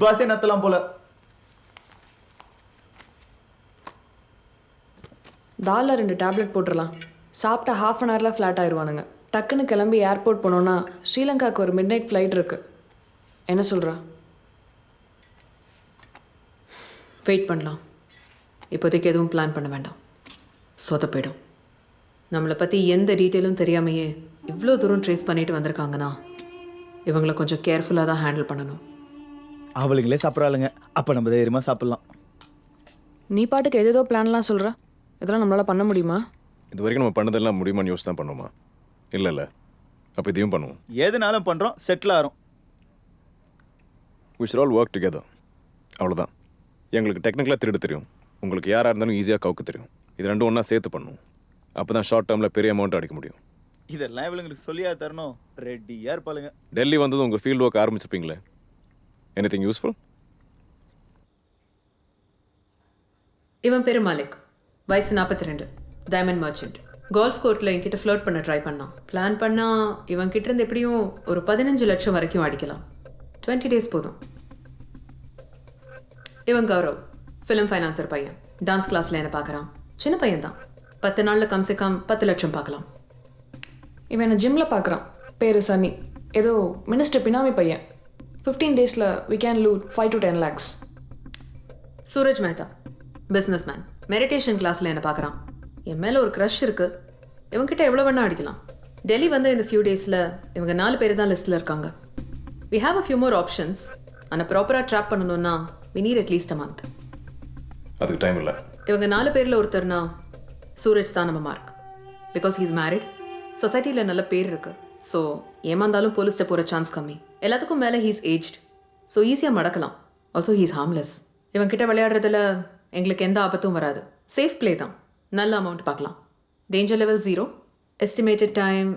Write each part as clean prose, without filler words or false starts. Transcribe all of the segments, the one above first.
பாசே நத்தலாம் போல. தாலில் 2 டேப்லெட் போட்டுடலாம். சாப்பிட்டா ½ அன் ஹவரில் ஃப்ளாட் ஆயிடுவானுங்க. டக்குன்னு கிளம்பி ஏர்போர்ட் போனோன்னா ஸ்ரீலங்காவுக்கு ஒரு மிட் நைட் ஃப்ளைட் இருக்குது. என்ன சொல்கிறா? வெயிட் பண்ணலாம். இப்போதைக்கு எதுவும் பிளான் பண்ண வேண்டாம். சொதப்பிடும். நம்மளை பற்றி எந்த டீட்டெயிலும் தெரியாமையே இவ்வளோ தூரம் ட்ரேஸ் பண்ணிட்டு வந்திருக்காங்கன்னா இவங்களை கொஞ்சம் கேர்ஃபுல்லாக தான் ஹேண்டில் பண்ணணும். அவளுங்களே சாப்பிட்றாளுங்க, அப்போ நம்ம தைரியமாக சாப்பிட்லாம். நீ பாட்டுக்கு ஏதேதோ பிளான்லாம் சொல்கிற. இதெல்லாம் நம்மளால் பண்ண முடியுமா? இது வரைக்கும் நம்ம பண்ணதெல்லாம் முடியுமான்னு யோசிச்சு தான் பண்ணுவோமா? இல்லை அப்போ இதையும் பண்ணுவோம். எதுனாலும் பண்ணுறோம், செட்டில் ஆகிறோம். we should all work together. அவ்வளோதான். எங்களுக்கு டெக்னிக்கலாக திருட தெரியும், உங்களுக்கு யாராக இருந்தாலும் ஈஸியாக கவுக்க தெரியும். இது ரெண்டும் ஒன்றா சேர்த்து பண்ணுவோம். அப்போ தான் ஷார்ட் டேர்மில் பெரிய அமௌண்ட் அடிக்க முடியும். இதெல்லாம் இவங்களுக்கு சொல்லியா தரணும்? ரெடியாக இருப்பாளுங்க. டெல்லி வந்தது உங்கள் ஃபீல்டு ஒர்க் ஆரம்பிச்சிருப்பீங்களே. Anything useful? இவன் பேர் மாலிக், வயசு 42, டைமண்ட் மர்ச்சன்ட். கோல்ஃப் கோர்ட்டில் என்கிட்ட ஃப்ளோட் பண்ண ட்ரை பண்ணான். பிளான் பண்ணால் இவன் கிட்ட இருந்து எப்படியும் ஒரு 15 லட்சம் வரைக்கும் அடிக்கலாம். 20 days போதும். இவன் கௌரவ், ஃபிலிம் ஃபைனான்சர் பையன். டான்ஸ் கிளாஸில் என்ன பார்க்குறான். சின்ன பையன் தான். 10 நாளில் கம்சே கம் 10 லட்சம் பார்க்கலாம். இவன் என்ன ஜிம்மில் பார்க்குறான். பேர் சன்னி, ஏதோ மினிஸ்டர் பினாமி பையன். 15 days we can loot 5 to 10 lakhs. Suraj Mehta, business man. Meditation கிளாஸில் என்ன பார்க்குறான். என் மேலே ஒரு க்ரஷ் இருக்குது. இவங்ககிட்ட எவ்வளோ வேணா அடிக்கலாம். டெல்லி வந்து இந்த ஃபியூ டேஸில் இவங்க 4 பேர் தான் லிஸ்ட்டில் இருக்காங்க. we have a few more options. ஆனால் ப்ராப்பராக ட்ராப் பண்ணணும்னா we need at least a month. அதுக்கு டைம் இல்லை. இவங்க 4 பேரில் ஒருத்தர்னா சூரஜ் தான் நம்ம மார்க். பிகாஸ் ஹீஸ் மேரிட், சொசைட்டியில் நல்ல பேர் இருக்குது. ஸோ ஏமாந்தாலும் போலீஸ்ட்ட போகிற சான்ஸ் கம்மி. எல்லாத்துக்கும் மேலே ஹீஸ் ஏஜ்ட், ஸோ ஈஸியாக மடக்கலாம். Also he's harmless. இவன்கிட்ட விளையாடுறதுல எங்களுக்கு எந்த ஆபத்தும் வராது. சேஃப் பிளே தான். நல்ல அமௌண்ட் பார்க்கலாம். Danger level 0. Estimated time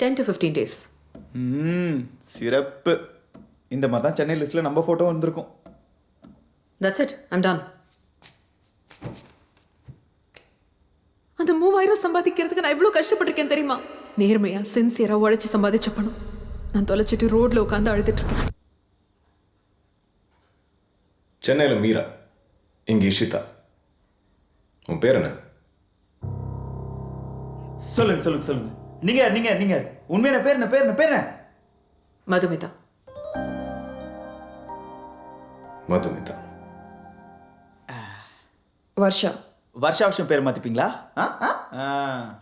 10 to 15 days. சிறப்பு. இந்த மாதிரி தான் சென்னை லிஸ்ட்டில் நம்ம ஃபோட்டோ வந்திருக்கும். That's it, I'm ton. அந்த 3000 சம்பாதிக்கிறதுக்கு நான் இவ்வளோ கஷ்டப்பட்டிருக்கேன் தெரியுமா? நேர்மையாக சின்சியராக உழைச்சி சம்பாதிச்ச பணம் நான் தொலைச்சிட்டு ரோட்டில் உட்காந்து அழுதுட்டுருக்கேன். சென்னையில் மீரா, இங்கே இஷிதா. உன் பேர் என்ன? சொல்லுங்க. நீங்க உண்மையான பேர் என்ன? மதுமிதா. மதுமிதா. வர்ஷா. வருஷம் பேர் மாற்றிப்பீங்களா?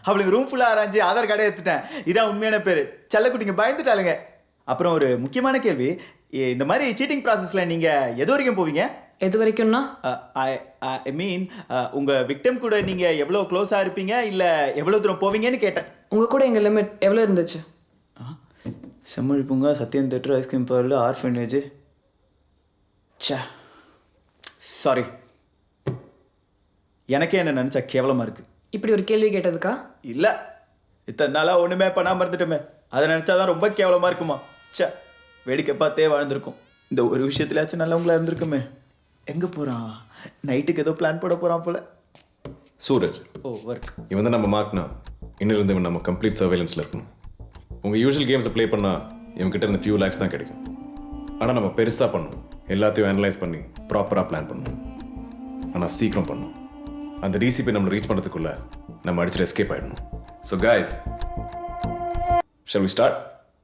அவளுக்கு ரூம் ஃபுல்லாக ஆராய்ச்சி ஆதார் கார்டே எடுத்துட்டேன். இதான் உண்மையான பேர். செல்லக்குட்டிங்க பயந்துட்டாளுங்க. அப்புறம் ஒரு முக்கியமான கேள்வி, இந்த மாதிரி சீட்டிங் ப்ராசஸில் நீங்கள் எது வரைக்கும் போவீங்க? எது வரைக்கும்னா? ஐ மீன் உங்கள் விக்டம் கூட நீங்கள் எவ்வளோ க்ளோஸாக இருப்பீங்க, இல்லை எவ்வளோ தூரம் போவீங்கன்னு கேட்டேன். உங்கள் கூட எங்கள் லிமிட் எவ்வளோ இருந்துச்சு? Semmozhi Poonga, Sathyan theatre, ice cream parlour, orphanage. Sorry, எனக்கே என்ன நினச்சா கேவலமாக இருக்குது. இப்படி ஒரு கேள்வி கேட்டதுக்கா? இல்லை, இத்தனை நாளாக ஒன்றுமே பண்ணாமல் இருந்துட்டோமே, அதை நினச்சா தான் ரொம்ப கேவலமாக இருக்குமா. வேடிக்கை பார்த்தே வாழ்ந்துருக்கும். இந்த ஒரு விஷயத்துலயாச்சும் நல்லவங்களா இருந்திருக்குமே. எங்கே போகிறான்? நைட்டுக்கு ஏதோ பிளான் போட போகிறான் போல. சூரஜ். ஒர்க். இவன் தான் நம்ம மார்க்னா. இன்னிலிருந்து இவன் நம்ம கம்ப்ளீட் சர்வேலன்ஸில் இருக்கணும். உங்கள் யூஷுவல் கேம்ஸை ப்ளே பண்ணால் இவங்ககிட்ட இருந்து ஃபியூ லேக்ஸ் தான் கிடைக்கும். ஆனால் நம்ம பெருசாக பண்ணணும். எல்லாத்தையும் அனலைஸ் பண்ணி ப்ராப்பராக பிளான் பண்ணணும். ஆனால் சீக்கிரம் பண்ணணும். அந்த டிசிபி நம்மளை ரீச் பண்ணுறதுக்குள்ளே நம்ம அடிச்சுட்டு எஸ்கேப் ஆகிடணும். So guys, shall we start?